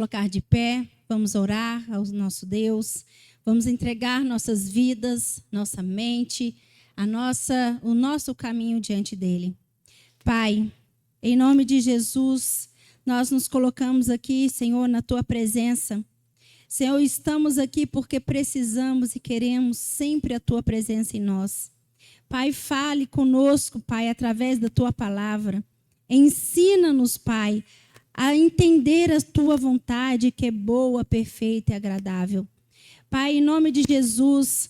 Colocar de pé, vamos orar ao nosso Deus, vamos entregar nossas vidas, nossa mente, o nosso caminho diante dele. Pai, em nome de Jesus, nós nos colocamos aqui, Senhor, na tua presença. Senhor, estamos aqui porque precisamos e queremos sempre a tua presença em nós. Pai, fale conosco, Pai, através da tua palavra. Ensina-nos, Pai, a entender a tua vontade, que é boa, perfeita e agradável. Pai, em nome de Jesus,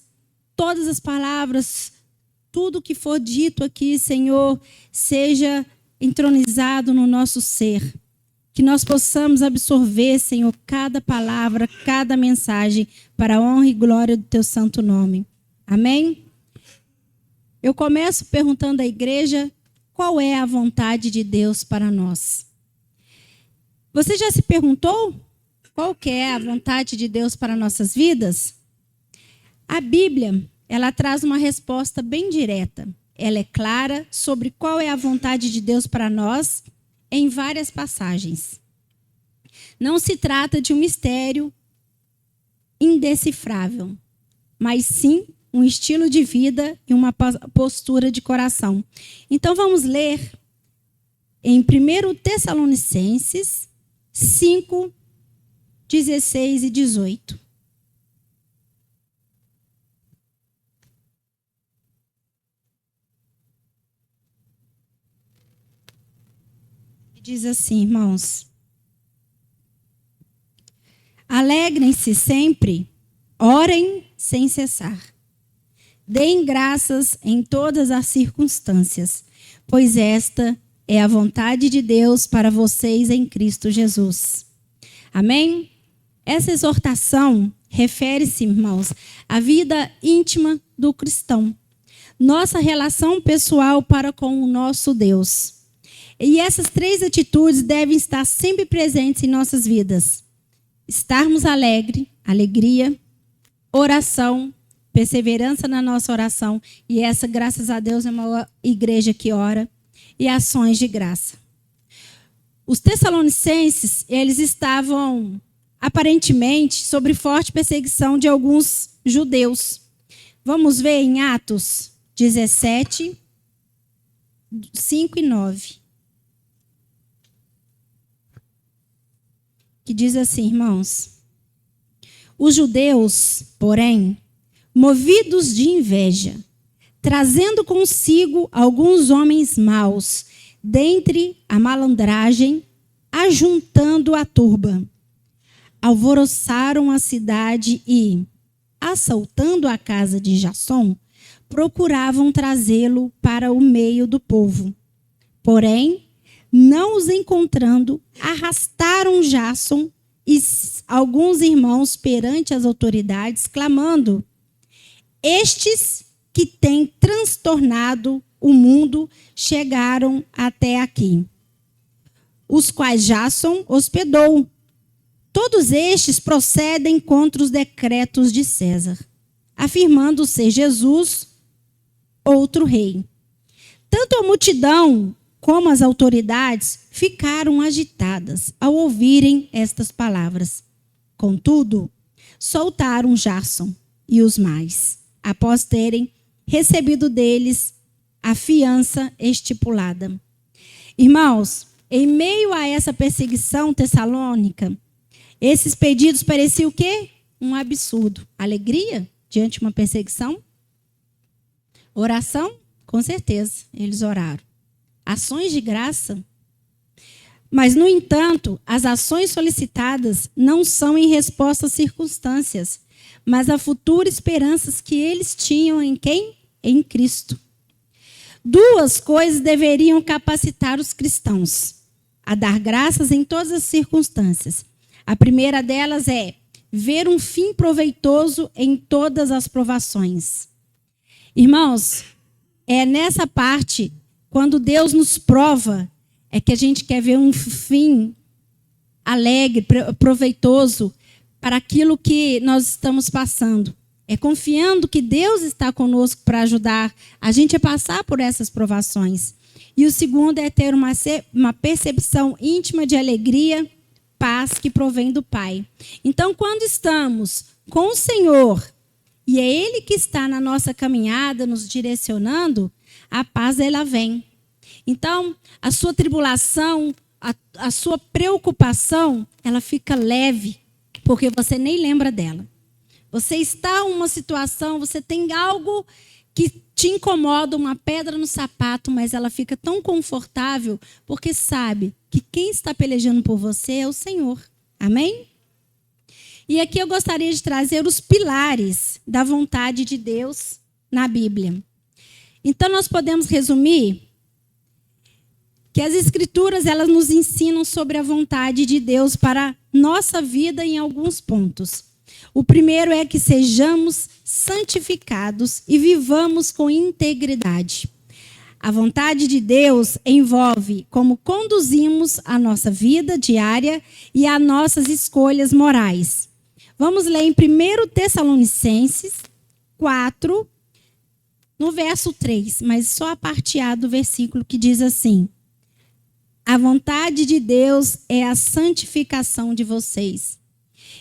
todas as palavras, tudo que for dito aqui, Senhor, seja entronizado no nosso ser. Que nós possamos absorver, Senhor, cada palavra, cada mensagem, para a honra e glória do teu santo nome. Amém? Eu começo perguntando à igreja, qual é a vontade de Deus para nós? Você já se perguntou qual que é a vontade de Deus para nossas vidas? A Bíblia, ela traz uma resposta bem direta. Ela é clara sobre qual é a vontade de Deus para nós em várias passagens. Não se trata de um mistério indecifrável, mas sim um estilo de vida e uma postura de coração. Então vamos ler em 1 Tessalonicenses 5, 16 e 18. Diz assim, irmãos: alegrem-se sempre, orem sem cessar. Deem graças em todas as circunstâncias, pois esta é a vontade de Deus para vocês em Cristo Jesus. Amém? Essa exortação refere-se, irmãos, à vida íntima do cristão. Nossa relação pessoal para com o nosso Deus. E essas três atitudes devem estar sempre presentes em nossas vidas. Estarmos alegria, oração, perseverança na nossa oração. E essa, graças a Deus, é uma igreja que ora. E ações de graça. Os tessalonicenses, eles estavam, aparentemente, sob forte perseguição de alguns judeus. Vamos ver em Atos 17, 5 e 9. Que diz assim, irmãos: os judeus, porém, movidos de inveja, trazendo consigo alguns homens maus, dentre a malandragem, ajuntando a turba, alvoroçaram a cidade e, assaltando a casa de Jasson, procuravam trazê-lo para o meio do povo. Porém, não os encontrando, arrastaram Jasson e alguns irmãos perante as autoridades, clamando: estes que têm transtornado o mundo chegaram até aqui, os quais Jasson hospedou. Todos estes procedem contra os decretos de César, afirmando ser Jesus outro rei. Tanto a multidão como as autoridades ficaram agitadas ao ouvirem estas palavras. Contudo, soltaram Jasson e os mais, após terem recebido deles a fiança estipulada. Irmãos, em meio a essa perseguição tessalônica, esses pedidos pareciam o quê? Um absurdo. Alegria diante de uma perseguição? Oração? Com certeza, eles oraram. Ações de graça? Mas, no entanto, as ações solicitadas não são em resposta às circunstâncias, mas a futuras esperanças que eles tinham em quem? Em Cristo. Duas coisas deveriam capacitar os cristãos a dar graças em todas as circunstâncias. A primeira delas é ver um fim proveitoso em todas as provações. Irmãos, é nessa parte, quando Deus nos prova, é que a gente quer ver um fim alegre, proveitoso para aquilo que nós estamos passando. É confiando que Deus está conosco para ajudar a gente a passar por essas provações. E o segundo é ter uma percepção íntima de alegria paz que provém do Pai. Então, quando estamos com o Senhor, e é Ele que está na nossa caminhada, nos direcionando, a paz ela vem. Então, a sua tribulação, a sua preocupação, ela fica leve, porque você nem lembra dela. Você está em uma situação, você tem algo que te incomoda, uma pedra no sapato, mas ela fica tão confortável, porque sabe que quem está pelejando por você é o Senhor. Amém? E aqui eu gostaria de trazer os pilares da vontade de Deus na Bíblia. Então, nós podemos resumir que as Escrituras elas nos ensinam sobre a vontade de Deus para a nossa vida em alguns pontos. O primeiro é que sejamos santificados e vivamos com integridade. A vontade de Deus envolve como conduzimos a nossa vida diária e as nossas escolhas morais. Vamos ler em 1 Tessalonicenses 4, no verso 3, mas só a parte A do versículo que diz assim: a vontade de Deus é a santificação de vocês.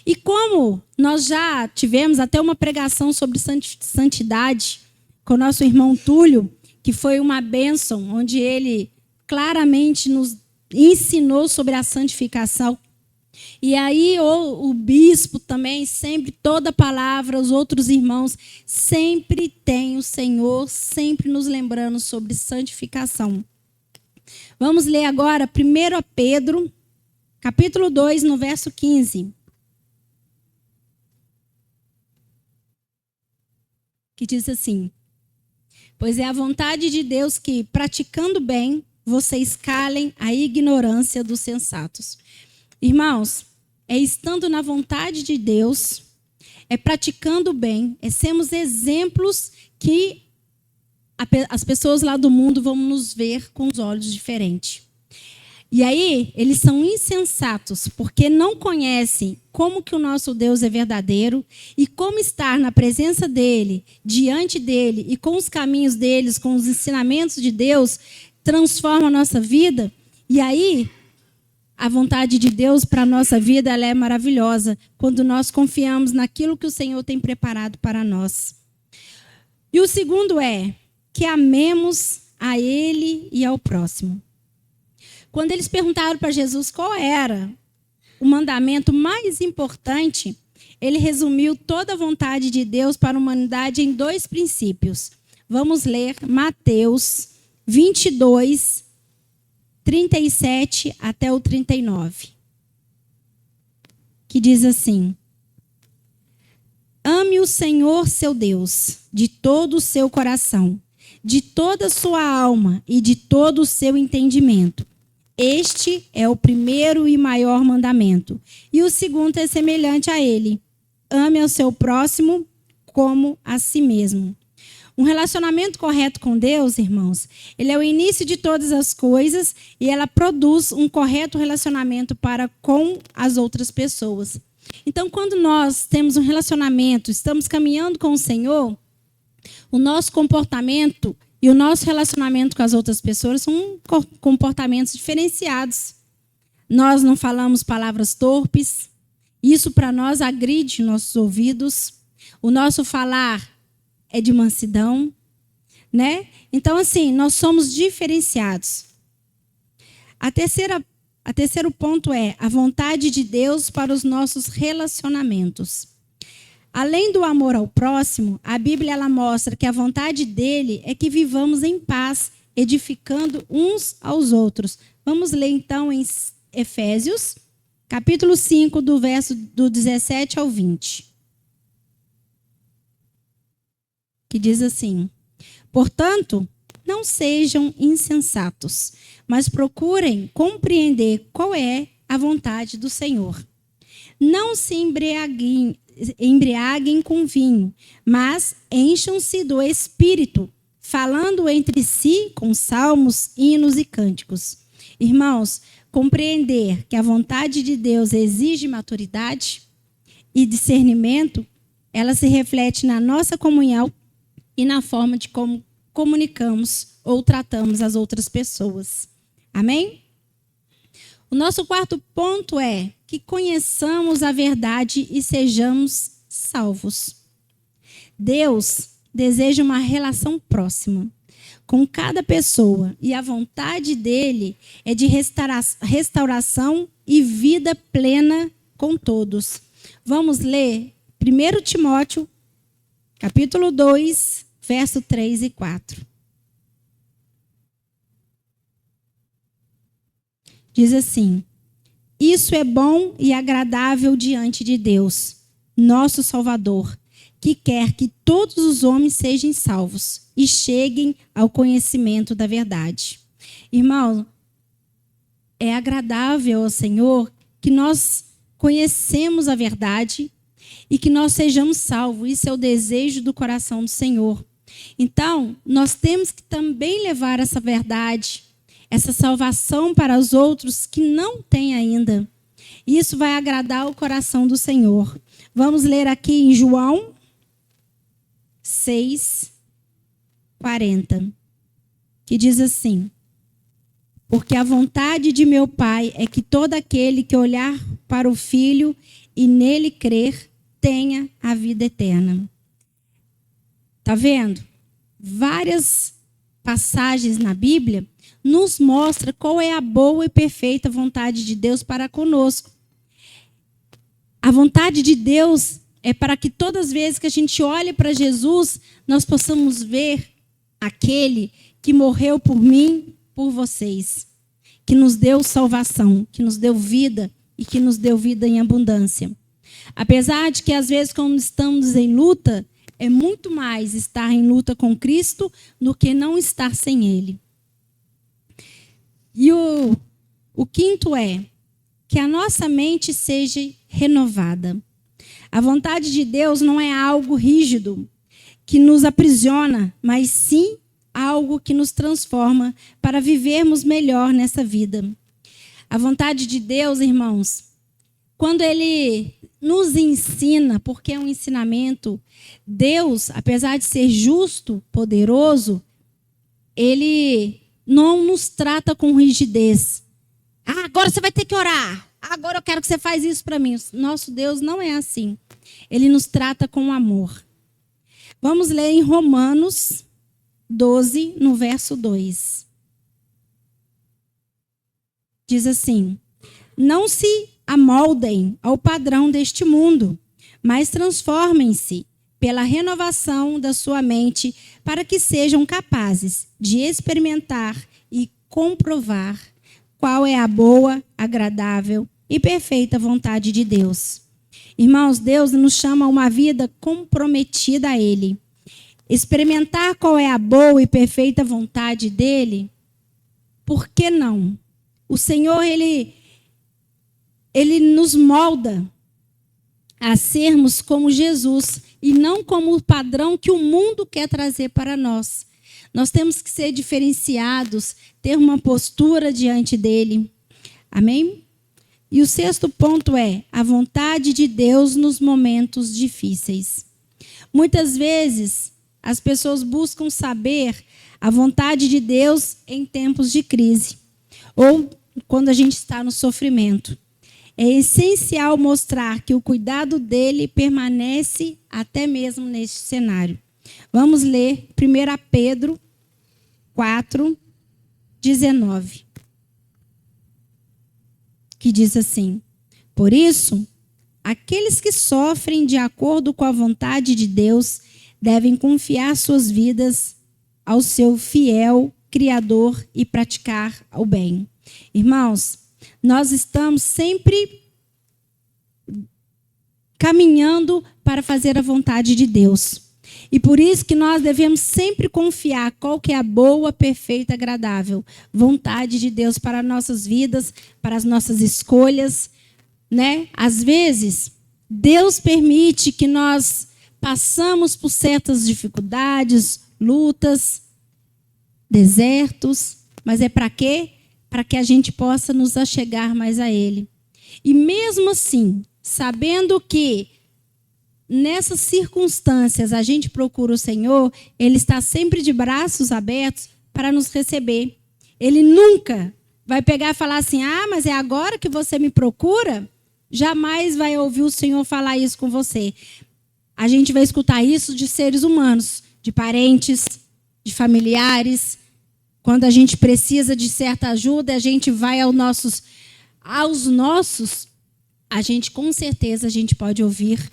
E como nós já tivemos até uma pregação sobre santidade com o nosso irmão Túlio, que foi uma bênção, onde ele claramente nos ensinou sobre a santificação. E aí o bispo também, sempre, toda palavra, os outros irmãos, sempre tem o Senhor, sempre nos lembrando sobre santificação. Vamos ler agora 1 Pedro, capítulo 2, no verso 15. Que diz assim: pois é a vontade de Deus que, praticando bem, vocês calem a ignorância dos sensatos. Irmãos, é estando na vontade de Deus, é praticando bem, é sermos exemplos que as pessoas lá do mundo vão nos ver com os olhos diferentes. E aí, eles são insensatos, porque não conhecem como que o nosso Deus é verdadeiro e como estar na presença dele, diante dele e com os caminhos deles, com os ensinamentos de Deus, transforma a nossa vida. E aí, a vontade de Deus para a nossa vida ela é maravilhosa, quando nós confiamos naquilo que o Senhor tem preparado para nós. E o segundo é que amemos a Ele e ao próximo. Quando eles perguntaram para Jesus qual era o mandamento mais importante, ele resumiu toda a vontade de Deus para a humanidade em 2 princípios. Vamos ler Mateus 22, 37 até o 39. Que diz assim: ame o Senhor seu Deus de todo o seu coração, de toda a sua alma e de todo o seu entendimento. Este é o primeiro e maior mandamento. E o segundo é semelhante a ele: ame ao seu próximo como a si mesmo. Um relacionamento correto com Deus, irmãos, ele é o início de todas as coisas e ela produz um correto relacionamento para com as outras pessoas. Então, quando nós temos um relacionamento, estamos caminhando com o Senhor, o nosso comportamento e o nosso relacionamento com as outras pessoas são comportamentos diferenciados. Nós não falamos palavras torpes. Isso para nós agride nossos ouvidos. O nosso falar é de mansidão, né? Então, assim, nós somos diferenciados. O terceiro ponto é a vontade de Deus para os nossos relacionamentos. Além do amor ao próximo, a Bíblia ela mostra que a vontade dele é que vivamos em paz, edificando uns aos outros. Vamos ler então em Efésios, capítulo 5, do verso do 17 ao 20. Que diz assim: portanto, não sejam insensatos, mas procurem compreender qual é a vontade do Senhor. Não se embriaguem com vinho, mas encham-se do Espírito, falando entre si com salmos, hinos e cânticos. Irmãos, compreender que a vontade de Deus exige maturidade e discernimento, ela se reflete na nossa comunhão e na forma de como comunicamos ou tratamos as outras pessoas. Amém? O nosso quarto ponto é que conheçamos a verdade e sejamos salvos. Deus deseja uma relação próxima com cada pessoa e a vontade dele é de restauração e vida plena com todos. Vamos ler 1 Timóteo, capítulo 2, verso 3 e 4. Diz assim: isso é bom e agradável diante de Deus, nosso Salvador, que quer que todos os homens sejam salvos e cheguem ao conhecimento da verdade. Irmão, é agradável ao Senhor que nós conhecemos a verdade e que nós sejamos salvos. Isso é o desejo do coração do Senhor. Então, nós temos que também levar essa verdade, essa salvação para os outros que não têm ainda. Isso vai agradar o coração do Senhor. Vamos ler aqui em João 6:40, que diz assim: porque a vontade de meu Pai é que todo aquele que olhar para o Filho e nele crer tenha a vida eterna. Tá vendo? Várias passagens na Bíblia nos mostra qual é a boa e perfeita vontade de Deus para conosco. A vontade de Deus é para que todas as vezes que a gente olhe para Jesus, nós possamos ver aquele que morreu por mim, por vocês, que nos deu salvação, que nos deu vida e que nos deu vida em abundância. Apesar de que às vezes quando estamos em luta, é muito mais estar em luta com Cristo do que não estar sem Ele. E o quinto é que a nossa mente seja renovada. A vontade de Deus não é algo rígido que nos aprisiona, mas sim algo que nos transforma para vivermos melhor nessa vida. A vontade de Deus, irmãos, quando Ele nos ensina, porque é um ensinamento, Deus, apesar de ser justo, poderoso, Ele não nos trata com rigidez. Ah, agora você vai ter que orar. Agora eu quero que você faça isso para mim. Nosso Deus não é assim. Ele nos trata com amor. Vamos ler em Romanos 12, no verso 2. Diz assim: não se amoldem ao padrão deste mundo, mas transformem-se pela renovação da sua mente, para que sejam capazes de experimentar e comprovar qual é a boa, agradável e perfeita vontade de Deus. Irmãos, Deus nos chama a uma vida comprometida a Ele. Experimentar qual é a boa e perfeita vontade dEle, por que não? O Senhor, Ele nos molda a sermos como Jesus e não como o padrão que o mundo quer trazer para nós. Nós temos que ser diferenciados, ter uma postura diante dele. Amém? E o sexto ponto é a vontade de Deus nos momentos difíceis. Muitas vezes, as pessoas buscam saber a vontade de Deus em tempos de crise ou quando a gente está no sofrimento. É essencial mostrar que o cuidado dele permanece até mesmo neste cenário. Vamos ler 1 Pedro 4:19, que diz assim: por isso, aqueles que sofrem de acordo com a vontade de Deus devem confiar suas vidas ao seu fiel Criador e praticar o bem. Irmãos, nós estamos sempre caminhando para fazer a vontade de Deus. E por isso que nós devemos sempre confiar qual que é a boa, perfeita, agradável vontade de Deus para nossas vidas, para as nossas escolhas, né? Às vezes, Deus permite que nós passamos por certas dificuldades, lutas, desertos, mas é para quê? Para que a gente possa nos achegar mais a Ele. E mesmo assim, sabendo que nessas circunstâncias a gente procura o Senhor, Ele está sempre de braços abertos para nos receber. Ele nunca vai pegar e falar assim: ah, mas é agora que você me procura? Jamais vai ouvir o Senhor falar isso com você. A gente vai escutar isso de seres humanos, de parentes, de familiares. Quando a gente precisa de certa ajuda, a gente vai aos nossos, a gente com certeza a gente pode ouvir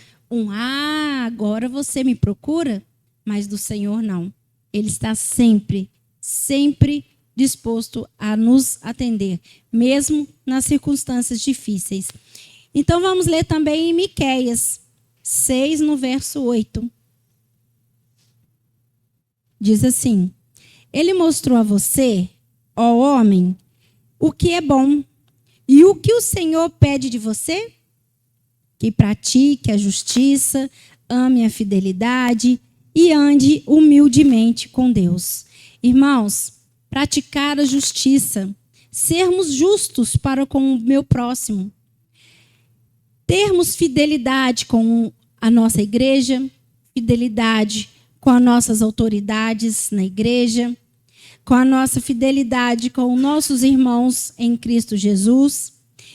agora você me procura, mas do Senhor não. Ele está sempre disposto a nos atender, mesmo nas circunstâncias difíceis. Então vamos ler também em Miqueias 6, no verso 8. Diz assim: Ele mostrou a você, ó homem, o que é bom. E o que o Senhor pede de você? Que pratique a justiça, ame a fidelidade e ande humildemente com Deus. Irmãos, praticar a justiça, sermos justos para com o meu próximo, termos fidelidade com a nossa igreja, fidelidade com as nossas autoridades na igreja, com a nossa fidelidade com os nossos irmãos em Cristo Jesus,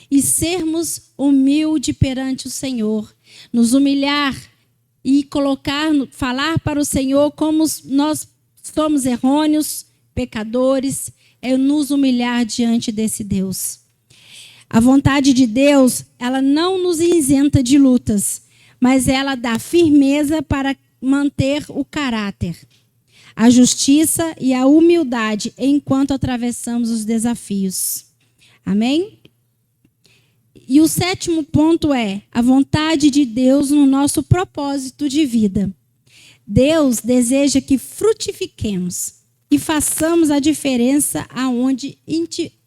e sermos humildes perante o Senhor, nos humilhar e falar para o Senhor como nós somos errôneos, pecadores, é nos humilhar diante desse Deus. A vontade de Deus, ela não nos isenta de lutas, mas ela dá firmeza para manter o caráter, a justiça e a humildade enquanto atravessamos os desafios. Amém? E o 7º ponto é a vontade de Deus no nosso propósito de vida. Deus deseja que frutifiquemos e façamos a diferença aonde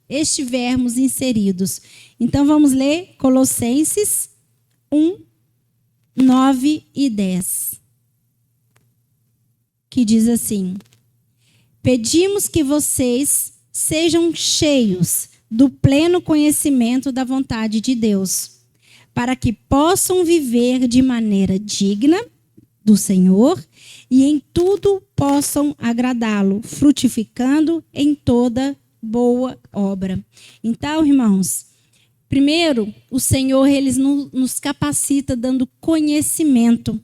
estivermos inseridos. Então vamos ler Colossenses 1, 9 e 10. Que diz assim: Pedimos que vocês sejam cheios do pleno conhecimento da vontade de Deus, para que possam viver de maneira digna do Senhor e em tudo possam agradá-lo, frutificando em toda boa obra. Então, irmãos, primeiro, o Senhor ele nos capacita dando conhecimento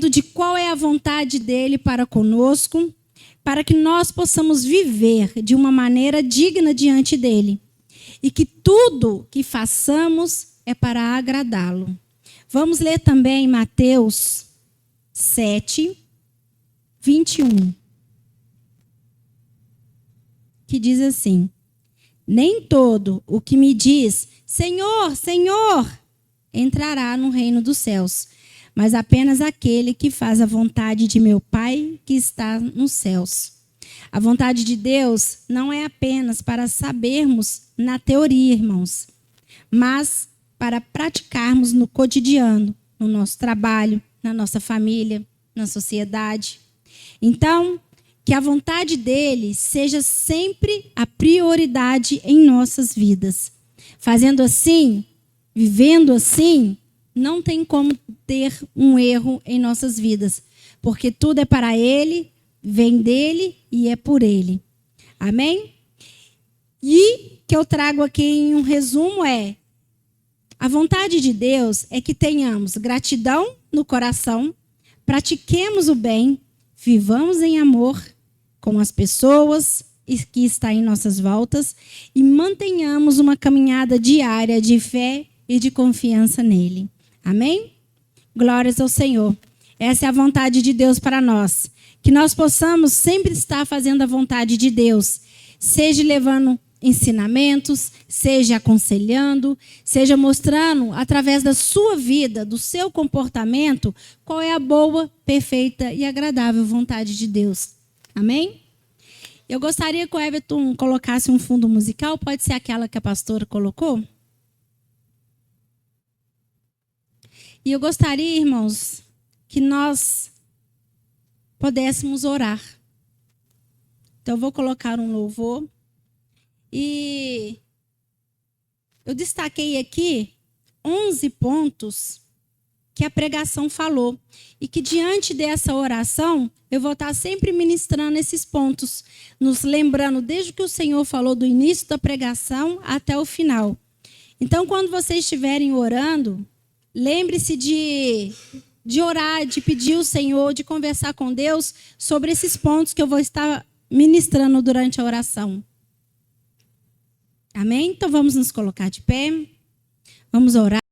de qual é a vontade dele para conosco, para que nós possamos viver de uma maneira digna diante dele. E que tudo que façamos é para agradá-lo. Vamos ler também Mateus 7, 21. Que diz assim: Nem todo o que me diz, Senhor, Senhor, entrará no reino dos céus, mas apenas aquele que faz a vontade de meu Pai que está nos céus. A vontade de Deus não é apenas para sabermos na teoria, irmãos, mas para praticarmos no cotidiano, no nosso trabalho, na nossa família, na sociedade. Então, que a vontade dele seja sempre a prioridade em nossas vidas. Fazendo assim, vivendo assim, não tem como ter um erro em nossas vidas, porque tudo é para ele, vem dele e é por ele. Amém? E que eu trago aqui em um resumo é: a vontade de Deus é que tenhamos gratidão no coração, pratiquemos o bem, vivamos em amor com as pessoas que estão em nossas voltas e mantenhamos uma caminhada diária de fé e de confiança nele. Amém? Glórias ao Senhor. Essa é a vontade de Deus para nós. Que nós possamos sempre estar fazendo a vontade de Deus. Seja levando ensinamentos, seja aconselhando, seja mostrando através da sua vida, do seu comportamento, qual é a boa, perfeita e agradável vontade de Deus. Amém? Eu gostaria que o Everton colocasse um fundo musical. Pode ser aquela que a pastora colocou? E eu gostaria, irmãos, que nós pudéssemos orar. Então, eu vou colocar um louvor. E eu destaquei aqui 11 pontos que a pregação falou. E que diante dessa oração, eu vou estar sempre ministrando esses pontos, nos lembrando desde que o Senhor falou do início da pregação até o final. Então, quando vocês estiverem orando, lembre-se de orar, de pedir ao Senhor, de conversar com Deus sobre esses pontos que eu vou estar ministrando durante a oração. Amém? Então, vamos nos colocar de pé. Vamos orar.